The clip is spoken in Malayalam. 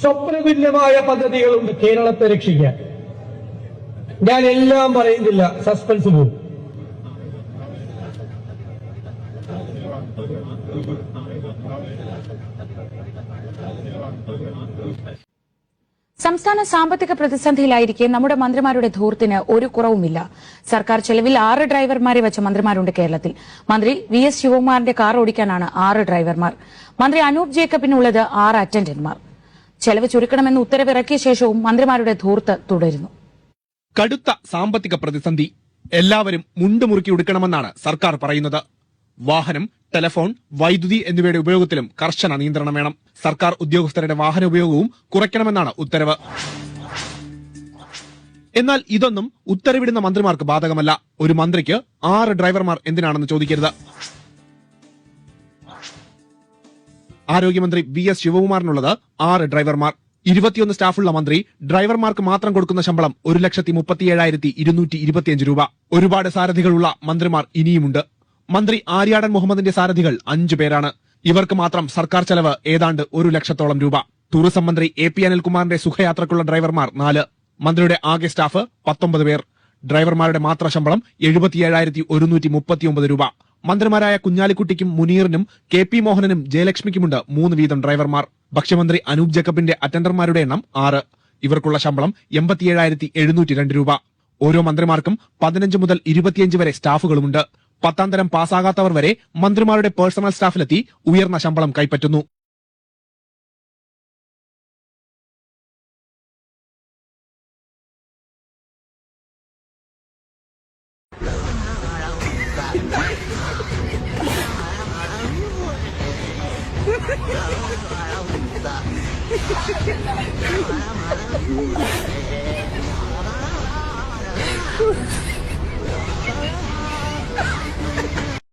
സ്വപ്നതുല്യമായ പദ്ധതികളുണ്ട് കേരളത്തെ രക്ഷിക്കാൻ. ഞാൻ എല്ലാം പറയുന്നില്ല, സസ്പെൻസ് പോകും. സംസ്ഥാന സാമ്പത്തിക പ്രതിസന്ധിയിലായിരിക്കെ നമ്മുടെ മന്ത്രിമാരുടെ ധൂർത്തിന് ഒരു കുറവുമില്ല. സർക്കാർ ചെലവിൽ 6 ഡ്രൈവർമാരെ വെച്ച മന്ത്രിമാരുണ്ട് കേരളത്തിൽ. മന്ത്രി VS ശിവകുമാറിന്റെ കാർ ഓടിക്കാനാണ് 6 ഡ്രൈവർമാർ. മന്ത്രി അനൂപ് ജേക്കബിനുള്ളത് 6 അറ്റൻഡന്റുമാർ. ചെലവ് ചുരുക്കണമെന്ന് ഉത്തരവിറക്കിയ ശേഷവും മന്ത്രിമാരുടെ ധൂർത്ത് തുടരുന്നു. കടുത്ത സാമ്പത്തിക പ്രതിസന്ധി. എല്ലാവരും മുണ്ടുമുറുക്കി ഉടുക്കണമെന്നാണ് സർക്കാർ പറയുന്നത്. വാഹനം, ടെലഫോൺ, വൈദ്യുതി എന്നിവയുടെ ഉപയോഗത്തിലും കർശന നിയന്ത്രണം വേണം. സർക്കാർ ഉദ്യോഗസ്ഥരുടെ വാഹന ഉപയോഗവും കുറയ്ക്കണമെന്നാണ് ഉത്തരവ്. എന്നാൽ ഇതൊന്നും ഉത്തരവിടുന്ന മന്ത്രിമാർക്ക് ബാധകമല്ല. ഒരു മന്ത്രിക്ക് 6 ഡ്രൈവർമാർ എന്തിനാണെന്ന് ചോദിക്കരുത്. ആരോഗ്യമന്ത്രി VS ശിവകുമാറിനുള്ളത് 6 ഡ്രൈവർമാർ. 21 സ്റ്റാഫുള്ള മന്ത്രി ഡ്രൈവർമാർക്ക് മാത്രം കൊടുക്കുന്ന ശമ്പളം 1,37,225 രൂപ. ഒരുപാട് സാരഥികളുള്ള മന്ത്രിമാർ ഇനിയുമുണ്ട്. മന്ത്രി ആര്യാടൻ മുഹമ്മദിന്റെ സാരഥികൾ 5 പേരാണ്. ഇവർക്ക് മാത്രം സർക്കാർ ചെലവ് ഏതാണ്ട് 1 ലക്ഷത്തോളം രൂപ. ടൂറിസം മന്ത്രി AP അനിൽകുമാറിന്റെ സുഖയാത്രയ്ക്കുള്ള ഡ്രൈവർമാർ 4. മന്ത്രിയുടെ ആകെ സ്റ്റാഫ് 19 പേർ. ഡ്രൈവർമാരുടെ മാത്രം ശമ്പളം 77,139 രൂപ. മന്ത്രിമാരായ കുഞ്ഞാലിക്കുട്ടിക്കും മുനീറിനും KP മോഹനനും ജയലക്ഷ്മിക്കുമുണ്ട് 3 വീതം ഡ്രൈവർമാർ. ഭക്ഷ്യമന്ത്രി അനൂപ് ജേക്കബിന്റെ അറ്റൻഡർമാരുടെ എണ്ണം 6. ഇവർക്കുള്ള ശമ്പളം 87,702 രൂപ. ഓരോ മന്ത്രിമാർക്കും 15 മുതൽ 25 വരെ സ്റ്റാഫുകളുമുണ്ട്. 10ാം തരം പാസ്സാകാത്തവർ വരെ മന്ത്രിമാരുടെ പേഴ്സണൽ സ്റ്റാഫിലെത്തി ഉയർന്ന ശമ്പളം കൈപ്പറ്റുന്നു.